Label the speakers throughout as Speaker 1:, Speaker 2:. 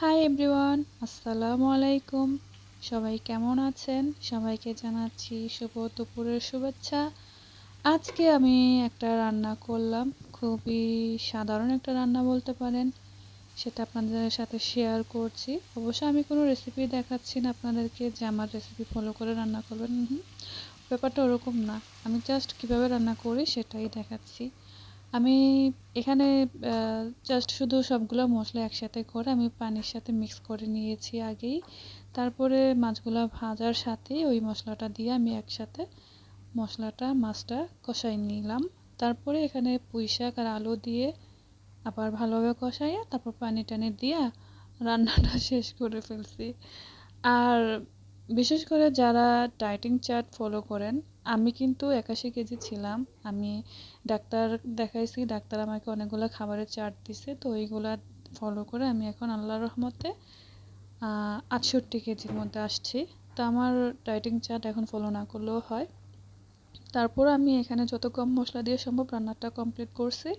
Speaker 1: Hi everyone, আসসালামু আলাইকুম। সবাই কেমন আছেন? সবাইকে জানাচ্ছি শুভ দুপুরের শুভেচ্ছা। আজকে আমি একটা রান্না করলাম, খুবই সাধারণ একটা রান্না বলতে পারেন। সেটা আপনাদের সাথে শেয়ার করছি। অবশ্য আমি কোনো রেসিপি দেখাচ্ছি না আপনাদেরকে যে আমার রেসিপি ফলো করে রান্না করবেন। ব্যাপারটা ওরকম না। আমি জাস্ট কিভাবে রান্না করি সেটাই দেখাচ্ছি। আমি এখানে জাস্ট শুধু সবগুলো মশলা একসাথে করে আমি পানির সাথে মিক্স করে নিয়েছি আগেই। তারপরে মাছগুলা ভাজার সাথে ওই মশলাটা দিয়ে আমি একসাথে মাছটা কষাই নিলাম। তারপরে এখানে পুঁইশাক আর আলু দিয়ে আবার ভালোভাবে কষাইয়া তারপর পানি টানি দিয়া রান্নাটা শেষ করে ফেলছি। আর বিশেষ করে যারা ডায়েটিং চার্ট ফলো করেন, আমি কিন্তু 81 কেজি ছিলাম। আমি ডাক্তার দেখাইছি, ডাক্তার আমাকে অনেকগুলো খাবারের চার্ট দিছে, তো ওইগুলা ফলো করে আমি এখন আল্লাহর রহমতে 68 কেজির মধ্যে আসছি। তো আমার ডায়েটিং চার্ট এখন ফলো না করলেও হয়। তারপর আমি এখানে যত কম মশলা দিয়ে সম্ভব রান্নাটা কমপ্লিট করছি।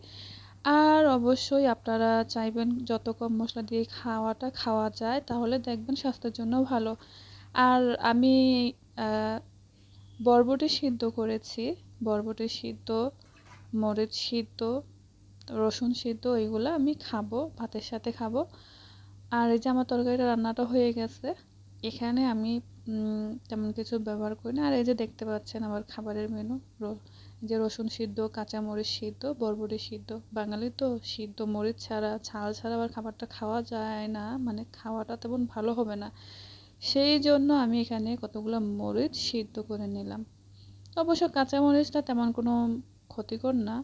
Speaker 1: আর অবশ্যই আপনারা চাইবেন যত কম মশলা দিয়ে খাওয়া যায়, তাহলে দেখবেন স্বাস্থ্যের জন্য ভালো। আর আমি আহ, বরবটি সিদ্ধ করেছি। বরবটি সিদ্ধ, মরিচ সিদ্ধ, রসুন সিদ্ধ, এইগুলো আমি খাবো, ভাতের সাথে খাবো। আর এই যে আমার তরকারিটা রান্নাটা হয়ে গেছে। এখানে আমি তেমন কিছু ব্যবহার করি না। আর এই যে দেখতে পাচ্ছেন আমার খাবারের মেনু, যে রসুন সিদ্ধ, কাঁচা মরিচ সিদ্ধ, বরবটি সিদ্ধ। বাঙালি তো সিদ্ধ মরিচ ছাড়া, ঝাল ছাড়া আবার খাবারটা খাওয়া যায় না, মানে খাওয়াটা তেমন ভালো হবে না। সেই জন্য আমি এখানে কতগুলো মরিচ সিদ্ধ করে নিলাম। অবশ্য কাঁচা মরিচটা তেমন কোনো ক্ষতিকর না,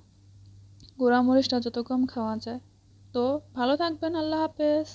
Speaker 1: গুঁড়া মরিচটা যত কম খাওয়া যায়। তো ভালো থাকবেন, আল্লাহ হাফেজ।